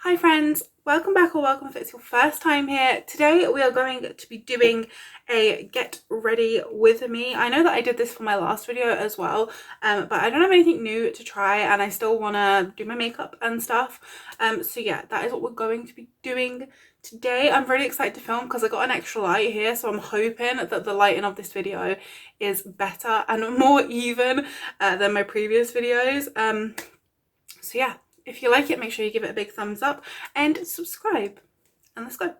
Hi friends, welcome back or welcome if it's your first time here. Today we are going to be doing a get ready with me. I know that I did this for my last video as well, but I don't have anything new to try and I still want to do my makeup and stuff. So yeah, that is what we're going to be doing today. I'm really excited to film because I got an extra light here, so I'm hoping that the lighting of this video is better and more even than my previous videos. So yeah. If you like it, make sure you give it a big thumbs up and subscribe. And let's go.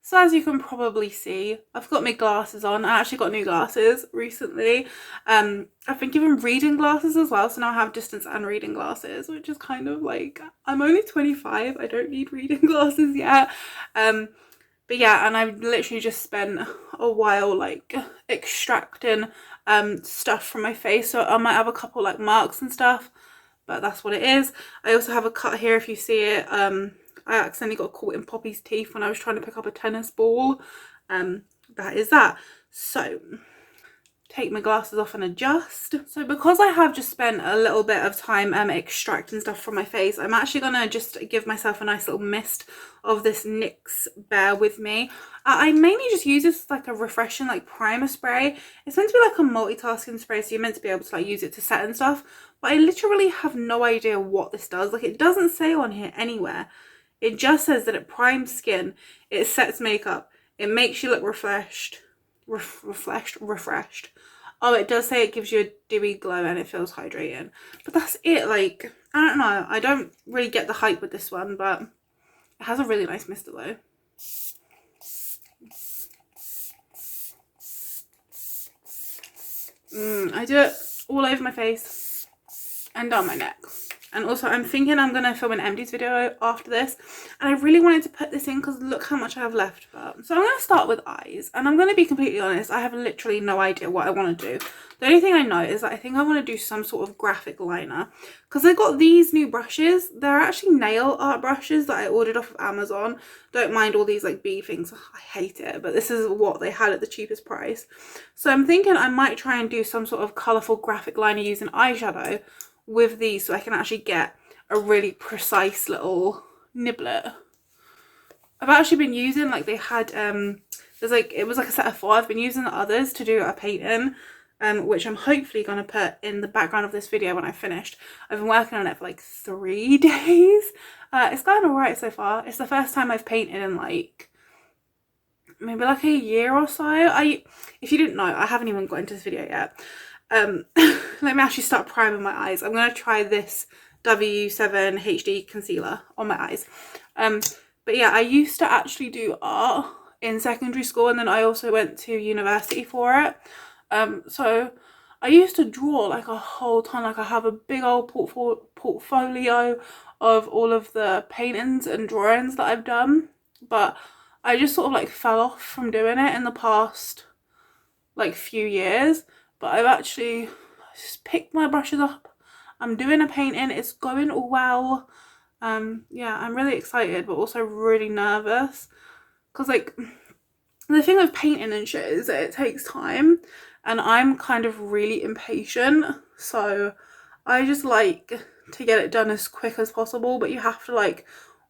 So as you can probably see, I've got my glasses on. I actually got new glasses recently. I've been given reading glasses as well, so now I have distance and reading glasses, which is kind of like, I'm only 25. I don't need reading glasses yet. But yeah, and I've literally just spent a while like extracting stuff from my face, so I might have a couple like marks and stuff. But that's what it is. I also have a cut here if you see it. I accidentally got caught in Poppy's teeth when I was trying to pick up a tennis ball. That is that. So take my glasses off and adjust. So because I have just spent a little bit of time extracting stuff from my face, I'm actually gonna just give myself a nice little mist of this NYX Bear With Me. I mainly just use this as like a refreshing like primer spray. It's meant to be like a multitasking spray, so you're meant to be able to like use it to set and stuff, but I literally have no idea what this does. Like, it doesn't say on here anywhere. It just says that it primes skin, it sets makeup, it makes you look refreshed. Oh, it does say it gives you a dewy glow and it feels hydrating, but that's it. Like, I don't know, I don't really get the hype with this one, but it has a really nice mister though. I do it all over my face and down my neck. And also I'm thinking I'm going to film an empties video after this, and I really wanted to put this in because look how much I have left. So I'm going to start with eyes, and I'm going to be completely honest, I have literally no idea what I want to do. The only thing I know is that I think I want to do some sort of graphic liner, because I got these new brushes. They're actually nail art brushes that I ordered off of Amazon. Don't mind all these like bee things, I hate it, but this is what they had at the cheapest price. So I'm thinking I might try and do some sort of colourful graphic liner using eyeshadow with these, so I can actually get a really precise little niblet. I've actually been using, like, they had there's like, it was like a set of 4. I've been using the others to do a painting, which I'm hopefully going to put in the background of this video when I finished. I've been working on it for like 3 days. It's going alright so far. It's the first time I've painted in like maybe like a year or so. If you didn't know, I haven't even got into this video yet. Let me actually start priming my eyes. I'm going to try this W7 HD concealer on my eyes. But yeah, I used to actually do art in secondary school, and then I also went to university for it. So I used to draw like a whole ton. Like, I have a big old portfolio of all of the paintings and drawings that I've done, but I just sort of like fell off from doing it in the past like few years. But I've actually just picked my brushes up. I'm doing a painting. It's going all well. Yeah, I'm really excited, but also really nervous. Because, like, the thing with painting and shit is that it takes time. And I'm kind of really impatient. So I just like to get it done as quick as possible. But you have to, like,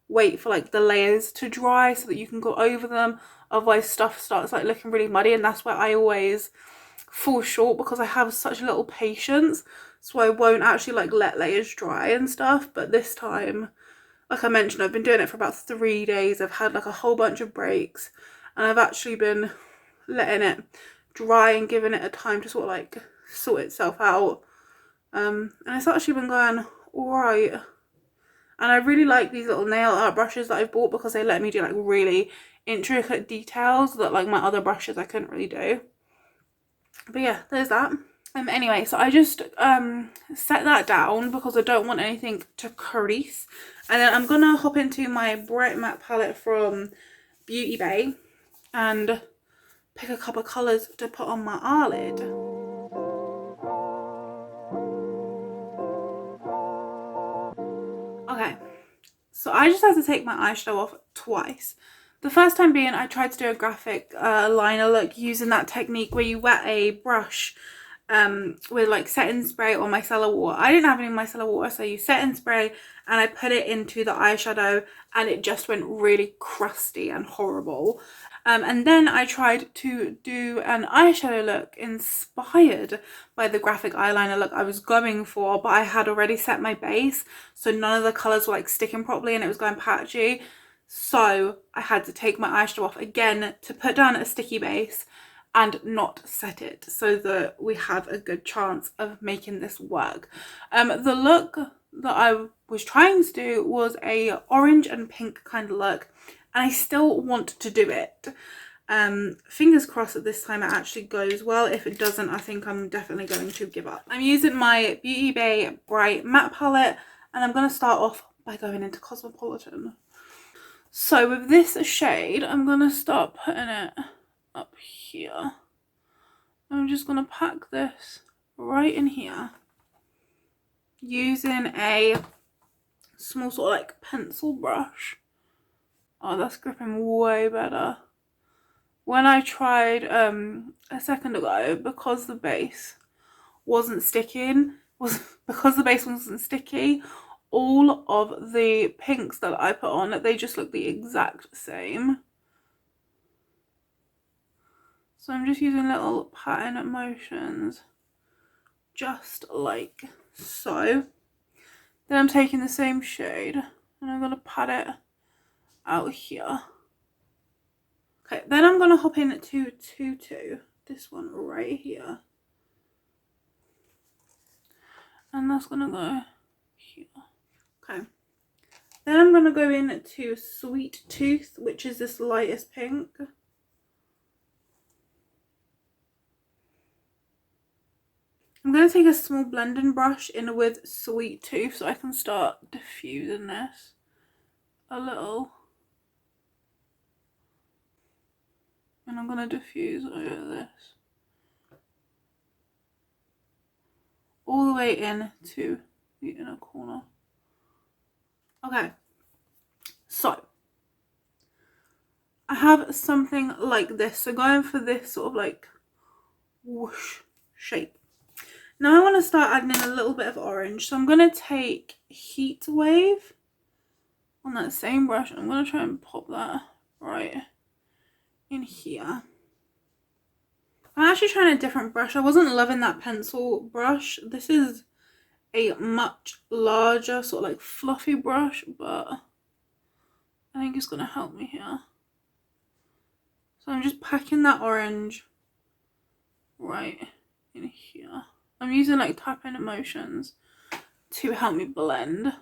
wait for, like, the layers to dry so that you can go over them. Otherwise, stuff starts, like, looking really muddy. And that's where I always fall short, because I have such little patience, so I won't actually like let layers dry and stuff. But this time, like I mentioned, I've been doing it for about 3 days. I've had like a whole bunch of breaks, and I've actually been letting it dry and giving it a time to sort of like sort itself out, and it's actually been going alright. And I really like these little nail art brushes that I've bought, because they let me do like really intricate details that like my other brushes I couldn't really do. But yeah, there's that. Anyway, so I just set that down because I don't want anything to crease. And then I'm gonna hop into my Bright Matte palette from Beauty Bay and pick a couple of colours to put on my eyelid. Okay, so I just had to take my eyeshadow off twice. The first time being, I tried to do a graphic liner look using that technique where you wet a brush with like setting spray or micellar water. I didn't have any micellar water, so I used setting spray and I put it into the eyeshadow and it just went really crusty and horrible. And then I tried to do an eyeshadow look inspired by the graphic eyeliner look I was going for, but I had already set my base, so none of the colours were like sticking properly and it was going patchy. So I had to take my eyeshadow off again to put down a sticky base and not set it, so that we have a good chance of making this work. The look that I was trying to do was a orange and pink kind of look, and I still want to do it. Fingers crossed that this time it actually goes well. If it doesn't, I think I'm definitely going to give up. I'm using my Beauty Bay Bright Matte Palette, and I'm going to start off by going into Cosmopolitan. So with this shade, I'm going to start putting it up here. I'm just going to pack this right in here using a small sort of like pencil brush. Oh, that's gripping way better. When I tried a second ago, because the base wasn't sticking, all of the pinks that I put on, they just look the exact same. So I'm just using little pattern motions, just like so. Then I'm taking the same shade and I'm going to pat it out here. Okay, then I'm going to hop in to 22, this one right here. And that's going to go here. Okay. Then I'm going to go in to Sweet Tooth, which is this lightest pink. I'm going to take a small blending brush in with Sweet Tooth so I can start diffusing this a little. And I'm going to diffuse over this. All the way in to the inner corner. Okay. So, I have something like this. So going for this sort of like whoosh shape. Now I want to start adding in a little bit of orange. So I'm going to take Heat Wave on that same brush. I'm going to try and pop that right in here. I'm actually trying a different brush. I wasn't loving that pencil brush. This is a much larger sort of like fluffy brush, but I think it's going to help me here. So I'm just packing that orange right in here. I'm using like tapping motions to help me blend.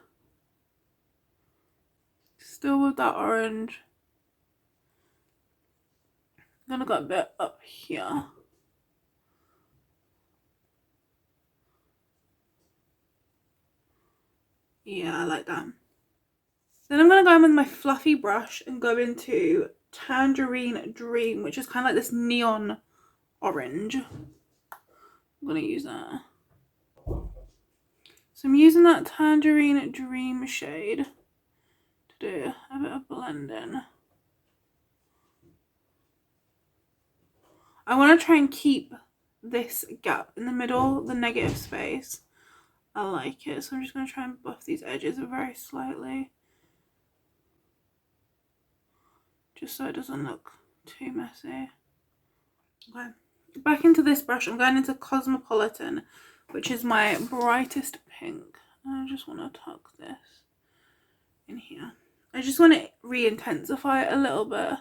Still with that orange. I'm gonna go a bit up here. Yeah, I like that. Then I'm gonna go in with my fluffy brush and go into Tangerine Dream, which is kind of like this neon orange. I'm gonna use that. So I'm using that Tangerine Dream shade to do a bit of blending. I want to try and keep this gap in the middle, the negative space. I like it, so I'm just going to try and buff these edges very slightly, just so it doesn't look too messy. Okay, back into this brush. I'm going into Cosmopolitan, which is my brightest pink. I just want to tuck this in here. I just want to re-intensify it a little bit.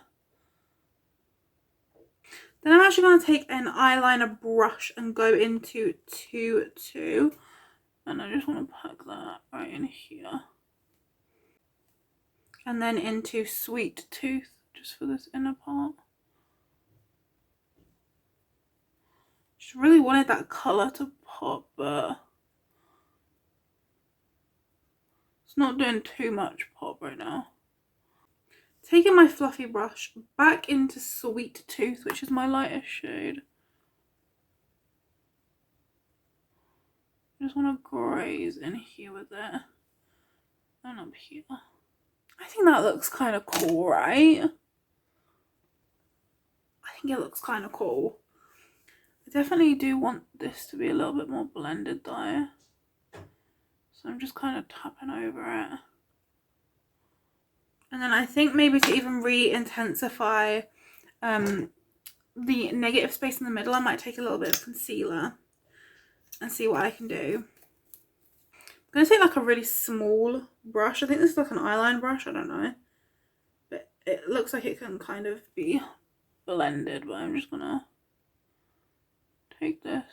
Then I'm actually going to take an eyeliner brush and go into 2-2. And I just want to pack that right in here. And then into Sweet Tooth, just for this inner part. Just really wanted that colour to pop, but it's not doing too much pop right now. Taking my fluffy brush back into Sweet Tooth, which is my lightest shade. I just want to graze in here with it. And up here. I think that looks kind of cool, right? I think it looks kind of cool. I definitely do want this to be a little bit more blended though. So I'm just kind of tapping over it. And then I think maybe to even re-intensify the negative space in the middle, I might take a little bit of concealer and see what I can do. I'm going to take like a really small brush. I think this is like an eyeline brush, I don't know. But it looks like it can kind of be blended, but I'm just going to take this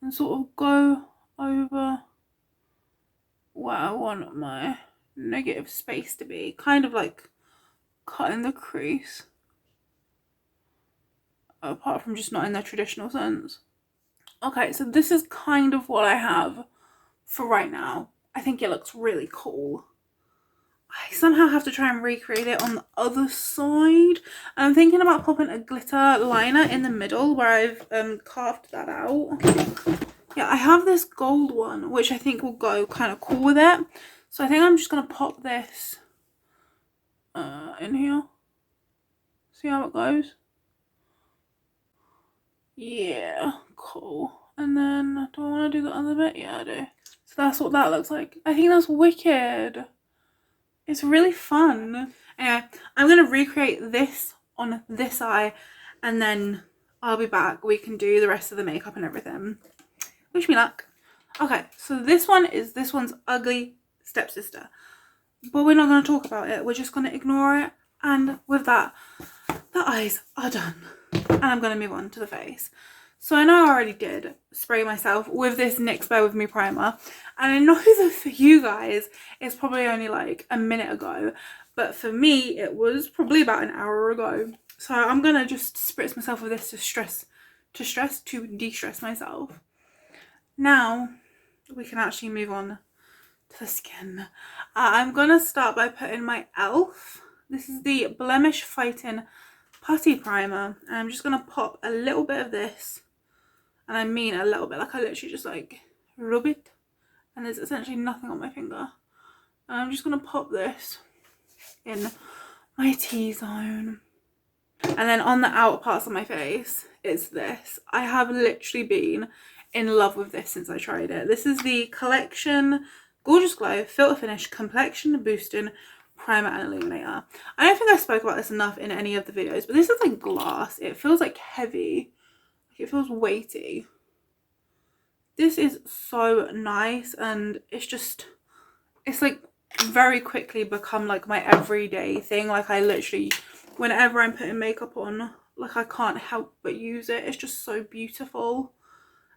and sort of go over where I want my negative space to be. Kind of like cutting the crease. Apart from just not in the traditional sense. Okay, so this is kind of what I have for right now. I think it looks really cool. I somehow have to try and recreate it on the other side. I'm thinking about popping a glitter liner in the middle where I've carved that out. Yeah, I have this gold one, which I think will go kind of cool with it. So I think I'm just going to pop this in here. See how it goes? Yeah, cool. And then, do I want to do the other bit? Yeah, I do. So that's what that looks like. I think that's wicked. It's really fun. Anyway, I'm going to recreate this on this eye and then I'll be back. We can do the rest of the makeup and everything. Wish me luck. Okay, so this one's ugly stepsister. But we're not going to talk about it. We're just going to ignore it. And with that, the eyes are done. And I'm going to move on to the face. So I know I already did spray myself with this NYX Bear With Me primer. And I know that for you guys, it's probably only like a minute ago. But for me, it was probably about an hour ago. So I'm going to just spritz myself with this to de-stress myself. Now, we can actually move on to the skin. I'm going to start by putting my e.l.f. This is the Blemish Fighting Putty Primer. And I'm just going to pop a little bit of this. And I mean a little bit, like I literally just like rub it. And there's essentially nothing on my finger. And I'm just going to pop this in my T-zone. And then on the outer parts of my face, it's this. I have literally been in love with this since I tried it. This is the Collection Gorgeous Glow Filter Finish Complexion Boosting Primer and Illuminator. I don't think I spoke about this enough in any of the videos, but this is like glass. It feels like heavy. It feels weighty. This is so nice, and it's like very quickly become like my everyday thing. Like I literally, whenever I'm putting makeup on, like I can't help but use it. It's just so beautiful,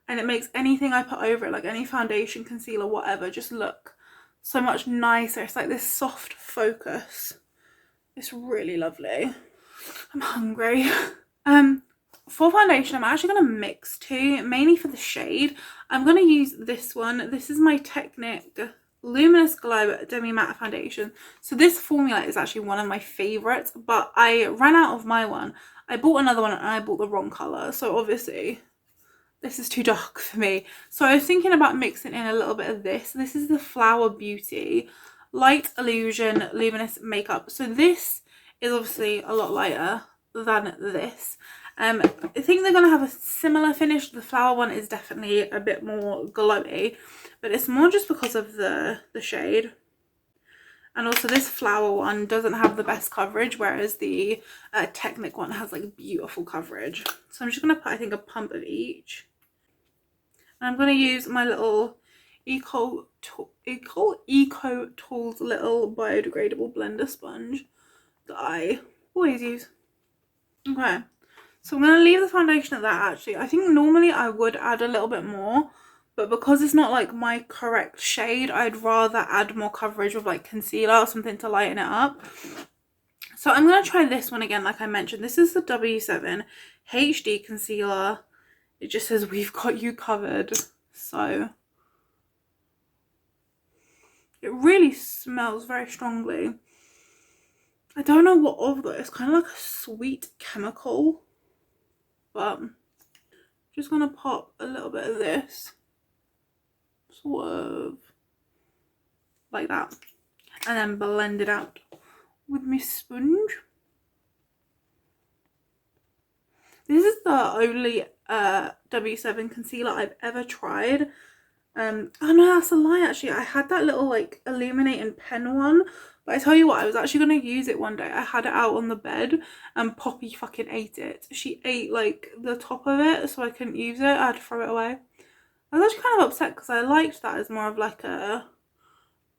and it makes anything I put over it, like any foundation, concealer, whatever, just look so much nicer. It's like this soft focus. It's really lovely. I'm hungry. For foundation, I'm actually going to mix two, mainly for the shade. I'm going to use this one. This is my Technic Luminous Glow Demi Matte Foundation. So this formula is actually one of my favourites, but I ran out of my one. I bought another one and I bought the wrong colour. So obviously, this is too dark for me. So I was thinking about mixing in a little bit of this. This is the Flower Beauty Light Illusion Luminous Makeup. So this is obviously a lot lighter than this. I think they're going to have a similar finish. The flower one is definitely a bit more glowy, but it's more just because of the shade. And also this flower one doesn't have the best coverage, whereas the Technic one has like beautiful coverage. So I'm just going to put, I think, a pump of each. And I'm going to use my little Eco Tools little biodegradable blender sponge that I always use. Okay. So I'm going to leave the foundation at that actually. I think normally I would add a little bit more, but because it's not like my correct shade, I'd rather add more coverage with like concealer or something to lighten it up. So I'm going to try this one again, like I mentioned. This is the W7 HD Concealer. It just says, "We've got you covered." So it really smells very strongly. I don't know what of that. It's kind of like a sweet chemical. But I'm just going to pop a little bit of this, sort of like that, and then blend it out with my sponge. This is the only W7 concealer I've ever tried. Oh no, that's a lie actually. I had that little like illuminating pen one, but I tell you what, I was actually going to use it one day. I had it out on the bed and Poppy fucking ate it. She ate like the top of it, so I couldn't use it. I had to throw it away. I was actually kind of upset because I liked that as more of like a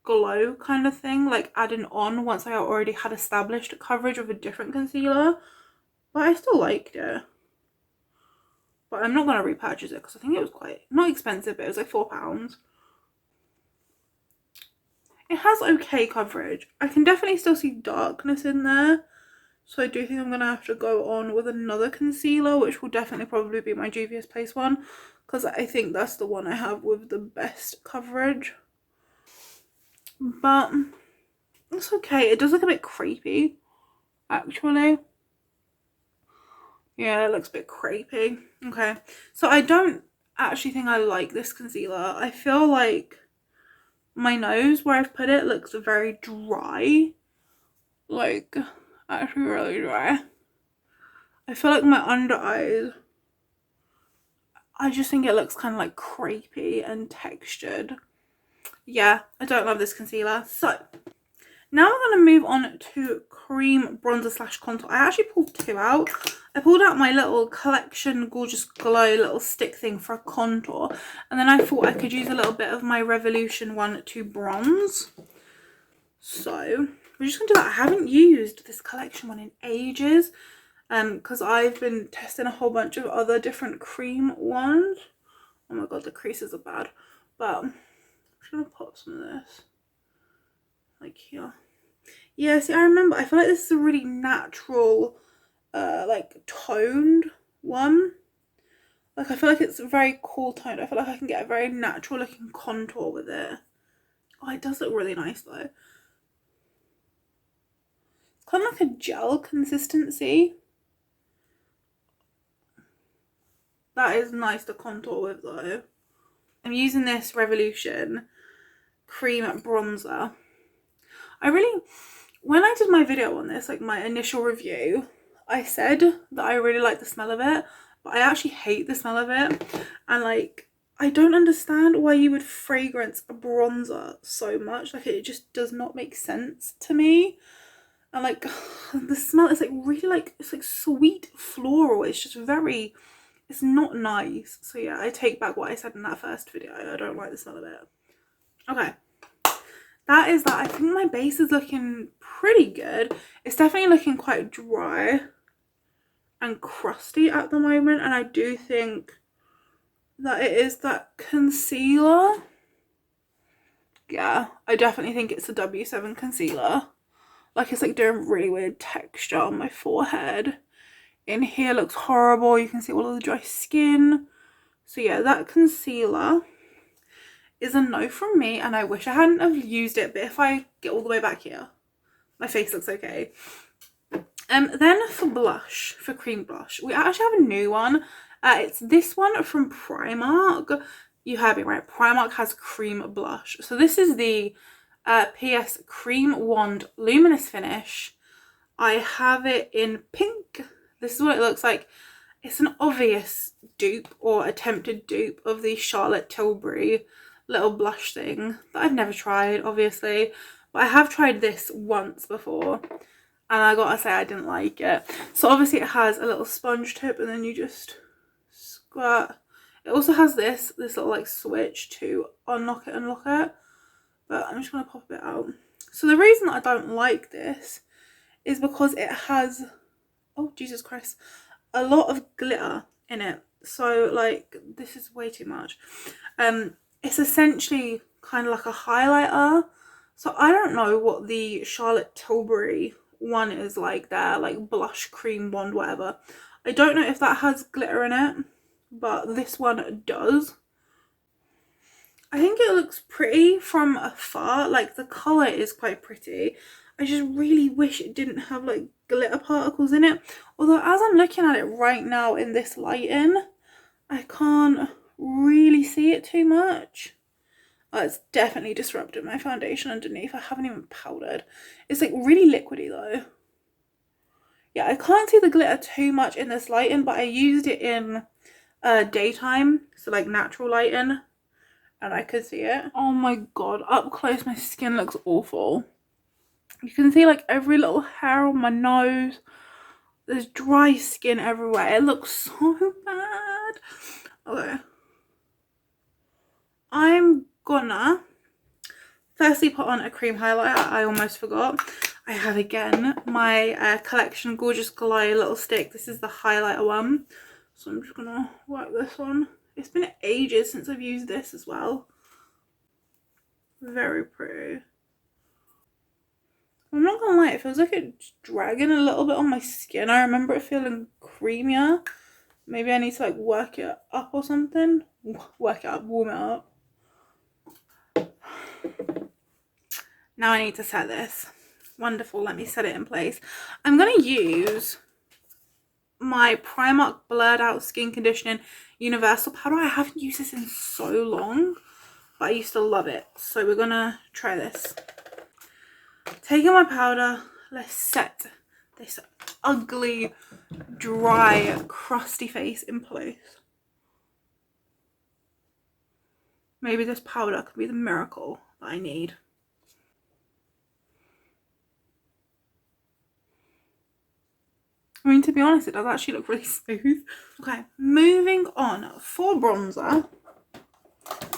glow kind of thing, like adding on once I already had established coverage with a different concealer, but I still liked it. But I'm not going to repurchase it because I think it was quite, not expensive, but it was like £4. It has okay coverage. I can definitely still see darkness in there, so I do think I'm going to have to go on with another concealer, which will definitely probably be my Juvia's Place one, because I think that's the one I have with the best coverage. But it's okay. It does look a bit creepy, actually. Yeah, it looks a bit creepy. Okay, so I don't actually think I like this concealer. I feel like my nose, where I've put it, looks very dry. Like, actually really dry. I feel like my under eyes, I just think it looks kind of like creepy and textured. Yeah, I don't love this concealer. So now we're going to move on to cream bronzer slash contour. I actually pulled two out. I pulled out my little collection Gorgeous Glow little stick thing for a contour, and then I thought I could use a little bit of my Revolution one to bronze. So we're just going to do that. I haven't used this collection one in ages because I've been testing a whole bunch of other different cream ones. Oh my god, the creases are bad, but I'm just going to pop some of this like here. Yeah, see, I remember, I feel like this is a really natural like toned one. Like, I feel like it's very cool toned. I feel like I can get a very natural looking contour with it. Oh, it does look really nice though. It's kind of like a gel consistency. That is nice to contour with though. I'm using this Revolution cream bronzer. When I did my video on this, like my initial review, I said that I really like the smell of it, but I actually hate the smell of it. And like, I don't understand why you would fragrance a bronzer so much. Like, it just does not make sense to me. And like, the smell is like really like, it's like sweet floral. It's just very, it's not nice. So yeah, I take back what I said in that first video. I don't like the smell of it. Okay. That is that. I think my base is looking pretty good. It's definitely looking quite dry and crusty at the moment, and I do think that it is that concealer. Yeah, I definitely think it's a W7 concealer. Like, it's like doing really weird texture on my forehead. In here looks horrible. You can see all of the dry skin. So yeah, that concealer is a no from me, and I wish I hadn't have used it, but if I get all the way back here, my face looks okay. Then for blush, for cream blush, we actually have a new one. It's this one from Primark. You heard me right, Primark has cream blush. So this is the PS Cream Wand Luminous Finish. I have it in pink. This is what it looks like. It's an obvious dupe or attempted dupe of the Charlotte Tilbury little blush thing that I've never tried, obviously, but I have tried this once before, and I gotta say I didn't like it. So obviously it has a little sponge tip, and then you just squirt. It also has this little like switch to unlock it and lock it, but I'm just gonna pop a bit out. So the reason that I don't like this is because it has, oh Jesus Christ, a lot of glitter in it. So like, this is way too much. It's essentially kind of like a highlighter. So I don't know what the Charlotte Tilbury one is like there, like blush cream wand, whatever. I don't know if that has glitter in it, but this one does. I think it looks pretty from afar. Like, the colour is quite pretty. I just really wish it didn't have like glitter particles in it. Although as I'm looking at it right now in this lighting, I can't really see it too much. Oh, it's definitely disrupted my foundation underneath. I haven't even powdered. It's like really liquidy though. Yeah, I can't see the glitter too much in this lighting, but I used it in daytime, so like natural lighting, and I could see it. Oh my god, up close my skin looks awful. You can see like every little hair on my nose. There's dry skin everywhere. It looks so bad. Okay, I'm gonna firstly put on a cream highlighter. I almost forgot. I have again my collection Gorgeous Glow little stick. This is the highlighter one, so I'm just gonna work this on. It's been ages since I've used this as well. Very pretty. I'm not gonna lie, it feels like it's dragging a little bit on my skin. I remember it feeling creamier. Maybe I need to like work it up or something. Work it up, warm it up. Now I need to set this. Wonderful, let me set it in place. I'm gonna use my Primark Blurred Out Skin Conditioning Universal Powder. I haven't used this in so long, but I used to love it. So we're gonna try this. Taking my powder, let's set this ugly, dry, crusty face in place. Maybe this powder could be the miracle that I need. I mean, to be honest, it does actually look really smooth. Okay, moving on. For bronzer,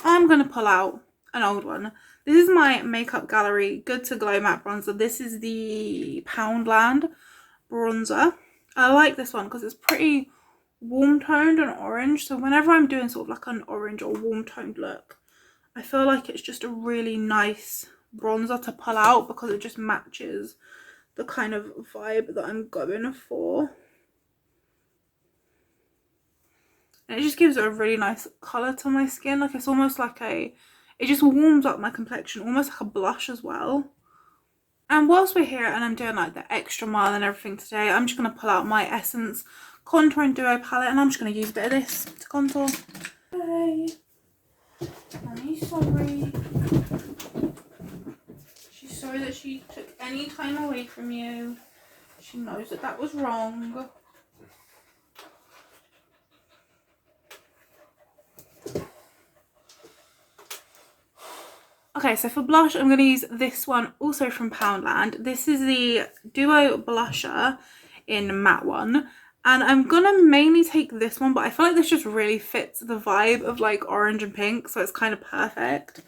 I'm going to pull out an old one. This is my Makeup Gallery Good to Glow matte bronzer. This is the Poundland bronzer. I like this one because it's pretty warm toned and orange. So whenever I'm doing sort of like an orange or warm toned look, I feel like it's just a really nice bronzer to pull out because it just matches the kind of vibe that I'm going for. And it just gives a really nice colour to my skin. Like it's almost like it just warms up my complexion, almost like a blush as well. And whilst we're here and I'm doing like the extra mile and everything today, I'm just going to pull out my Essence Contour and Duo palette and I'm just going to use a bit of this to contour. Hey, Mommy's sorry. She's sorry that she took any time away from you. She knows that that was wrong. Okay, so for blush, I'm going to use this one also from Poundland. This is the Duo Blusher in Matte one. And I'm going to mainly take this one, but I feel like this just really fits the vibe of like orange and pink. So it's kind of perfect.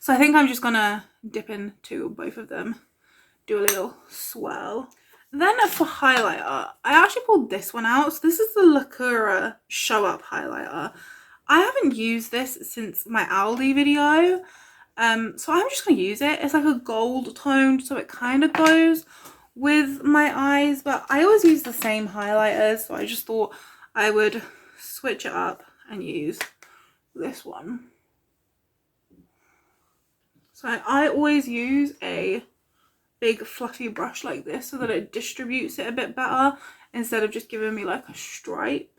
So I think I'm just going to dip into both of them. Do a little swirl. Then for highlighter, I actually pulled this one out. So this is the Lacura Show Up highlighter. I haven't used this since my Aldi video. So I'm just going to use it. It's like a gold toned, so it kind of goes with my eyes, but I always use the same highlighters, so I just thought I would switch it up and use this one. So I always use a big fluffy brush like this so that it distributes it a bit better instead of just giving me like a stripe.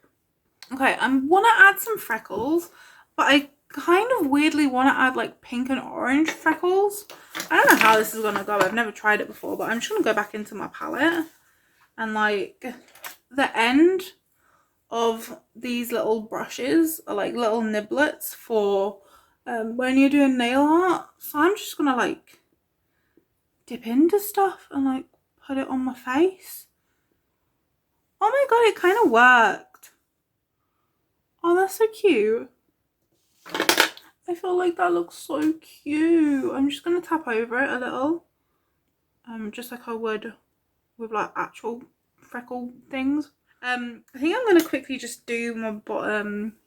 Okay, I want to add some freckles, but I kind of weirdly want to add like pink and orange freckles. I don't know how this is gonna go. I've never tried it before, but I'm just gonna go back into my palette and like the end of these little brushes are like little niblets for when you're doing nail art. So I'm just gonna like dip into stuff and like put it on my face. Oh my god, it kind of worked. Oh, that's so cute. I feel like that looks so cute. I'm just going to tap over it a little. Just like I would with like actual freckle things. I think I'm going to quickly just do my bottom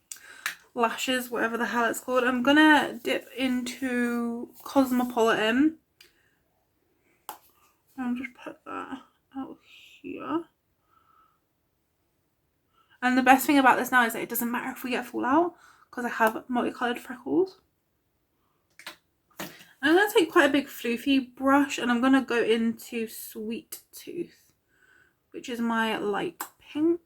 lashes, whatever the hell it's called. I'm going to dip into Cosmopolitan. And just put that out here. And the best thing about this now is that it doesn't matter if we get fallout, because I have multicolored freckles. I'm going to take quite a big floofy brush and I'm going to go into Sweet Tooth, which is my light pink.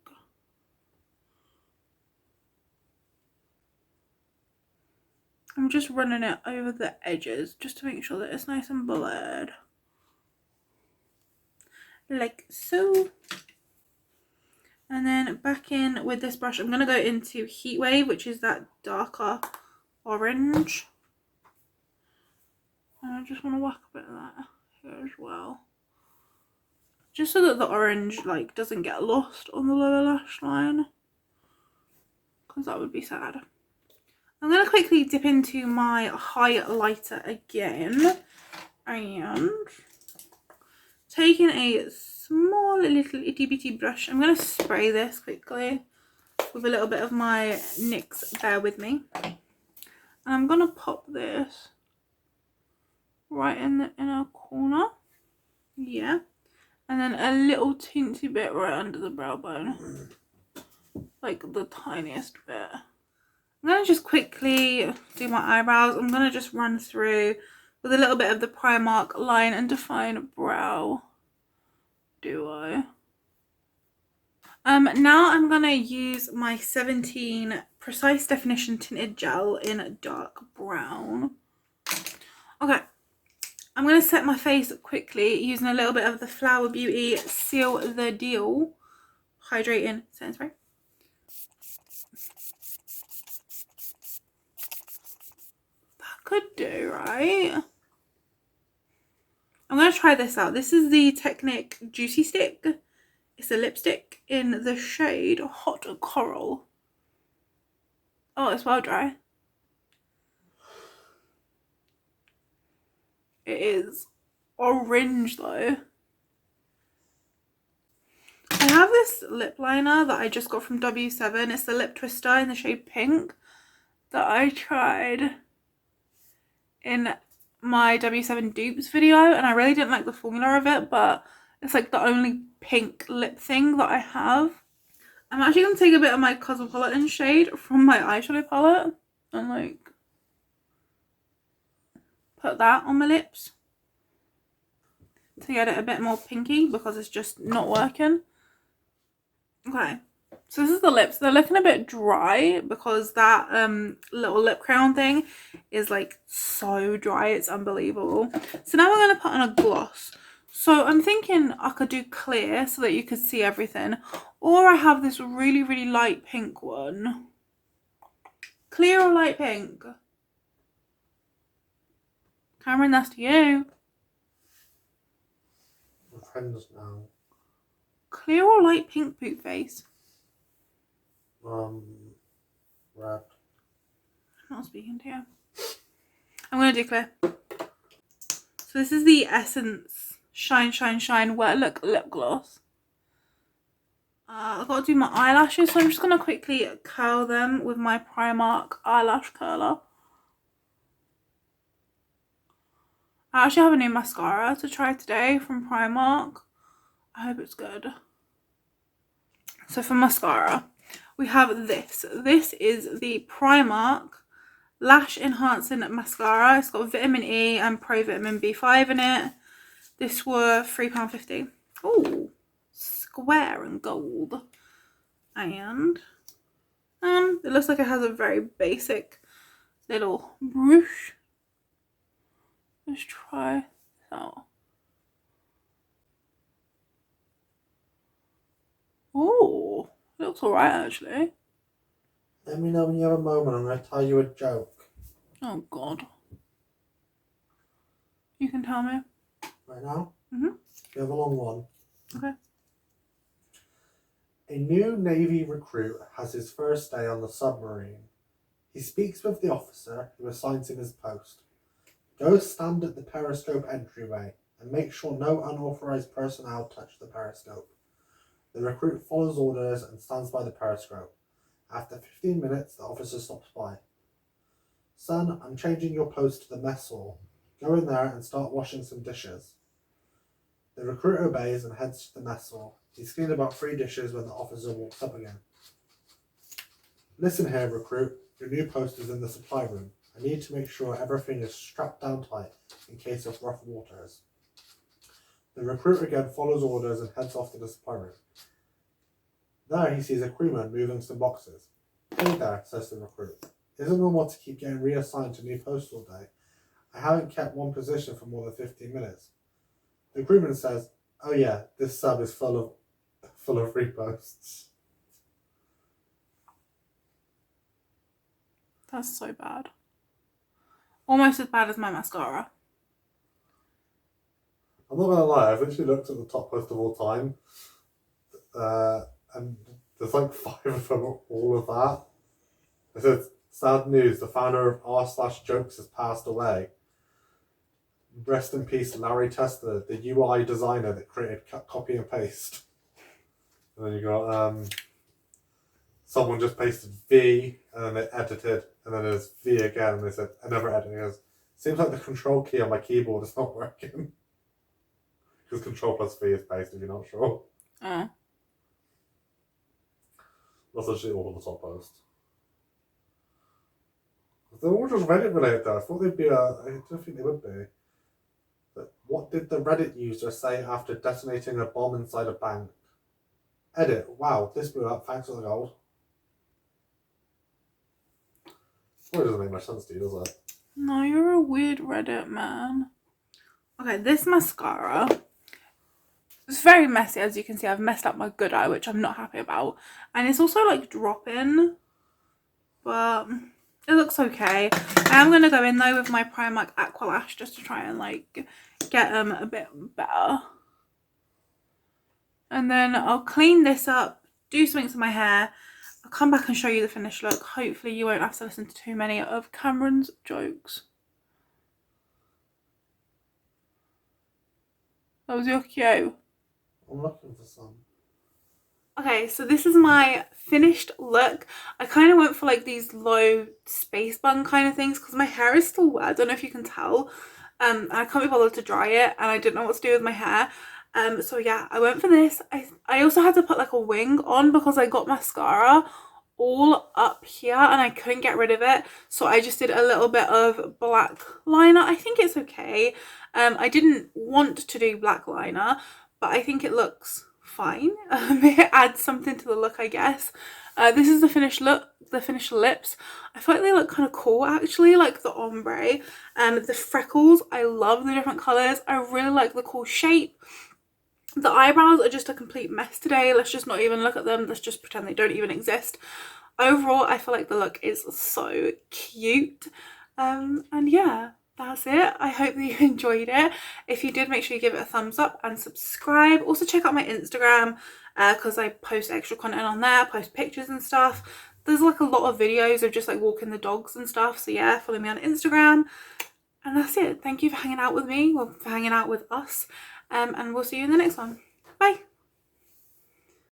I'm just running it over the edges just to make sure that it's nice and blurred. Like so. And then back in with this brush, I'm going to go into Heat Wave, which is that darker orange. And I just want to whack a bit of that here as well. Just so that the orange like doesn't get lost on the lower lash line. Because that would be sad. I'm going to quickly dip into my highlighter again. And taking a small little itty bitty brush, I'm going to spray this quickly with a little bit of my NYX Bear With Me. And I'm going to pop this right in the inner corner. Yeah. And then a little teensy bit right under the brow bone. Like the tiniest bit. I'm going to just quickly do my eyebrows. I'm going to just run through with a little bit of the Primark Line and Define Brow Duo. Now I'm going to use my 17 Precise Definition Tinted Gel in dark brown. Okay, I'm going to set my face quickly using a little bit of the Flower Beauty Seal the Deal Hydrating Setting Spray. That could do, right? I'm going to try this out. This is the Technic Juicy Stick. It's a lipstick in the shade Hot Coral. Oh, it's well dry. It is orange though. I have this lip liner that I just got from W7. It's the Lip Twister in the shade Pink that I tried in my W7 dupes video, and I really didn't like the formula of it, but it's like the only pink lip thing that I have. I'm actually going to take a bit of my Cosmopolitan shade from my eyeshadow palette and like put that on my lips to get it a bit more pinky because it's just not working. Okay, so this is the lips. They're looking a bit dry because that little lip crown thing is like so dry, it's unbelievable. So now we're going to put on a gloss. So I'm thinking I could do clear so that you could see everything, or I have this really, really light pink one. Clear or light pink? Cameron, that's to you. We're friends now. Clear or light pink, Poop Face? Red. I'm not speaking to you. I'm going to do clear. So this is the Essence Shine Shine Shine Wet Look Lip Gloss. I've got to do my eyelashes, so I'm just going to quickly curl them with my Primark eyelash curler. I actually have a new mascara to try today from Primark. I hope it's good. So for mascara, we have this. This is the Primark Lash Enhancing Mascara. It's got vitamin E and pro vitamin B5 in it. This were £3.50. Oh, square and gold. And it looks like it has a very basic little brush. Let's try this out. Oh, it looks alright actually. Let me know when you have a moment. I'm going to tell you a joke. Oh god. You can tell me. Right now? Mm-hmm. You have a long one. Okay. A new Navy recruit has his first day on the submarine. He speaks with the officer who assigns him his post. Go stand at the periscope entryway and make sure no unauthorized personnel touch the periscope. The recruit follows orders and stands by the periscope. After 15 minutes, the officer stops by. Son, I'm changing your post to the mess hall. Go in there and start washing some dishes. The recruit obeys and heads to the mess hall. He's cleaned about 3 dishes when the officer walks up again. Listen here, recruit. Your new post is in the supply room. I need to make sure everything is strapped down tight in case of rough waters. The recruit again follows orders and heads off to the supply room. There he sees a crewman moving some boxes. Hey there, says the recruit. Isn't normal to keep getting reassigned to new posts all day? I haven't kept one position for more than 15 minutes. The crewman says, oh yeah, this sub is full of free posts. That's so bad. Almost as bad as my mascara. I'm not gonna lie, I've literally looked at the top post of all time, and there's like 5 of them, all of that. It says, sad news, the founder of r/jokes has passed away. Rest in peace, Larry Tesler, the UI designer that created copy and paste. And then you got, someone just pasted V, and then they edited, and then there's V again, and they said, another edit. And it goes, seems like the control key on my keyboard is not working. Because control plus V is paste, if you're not sure. Oh. That's actually all of the top posts. They're all just Reddit related though. I thought they'd be, I don't think they would be. But what did the Reddit user say after detonating a bomb inside a bank? Edit, wow, this blew up, thanks for the gold. Probably doesn't make much sense to you, does it? No, you're a weird Reddit man. Okay, this mascara, it's very messy, as you can see. I've messed up my good eye, which I'm not happy about. And it's also like dropping, but it looks okay. I am going to go in though with my Primark Aqua Lash just to try and like get them a bit better. And then I'll clean this up, do something to my hair. I'll come back and show you the finished look. Hopefully you won't have to listen to too many of Cameron's jokes. That was your cue. I'm looking for some. Okay, so this is my finished look. I kind of went for like these low space bun kind of things because my hair is still wet. I don't know if you can tell. And I can't be bothered to dry it, and I didn't know what to do with my hair. So yeah, I went for this. I also had to put like a wing on because I got mascara all up here and I couldn't get rid of it. So I just did a little bit of black liner. I think it's okay. I didn't want to do black liner, but I think it looks fine. It adds something to the look, I guess. This is the finished look, the finished lips. I feel like they look kind of cool actually, like the ombre and the freckles. I love the different colours. I really like the cool shape. The eyebrows are just a complete mess today. Let's just not even look at them. Let's just pretend they don't even exist. Overall, I feel like the look is so cute. And yeah, that's it. I hope that you enjoyed it. If you did, make sure you give it a thumbs up and subscribe. Also check out my Instagram because I post extra content on there, post pictures and stuff. There's like a lot of videos of just like walking the dogs and stuff. So yeah, follow me on Instagram. And that's it. Thank you for hanging out with me, or for hanging out with us. And we'll see you in the next one. Bye.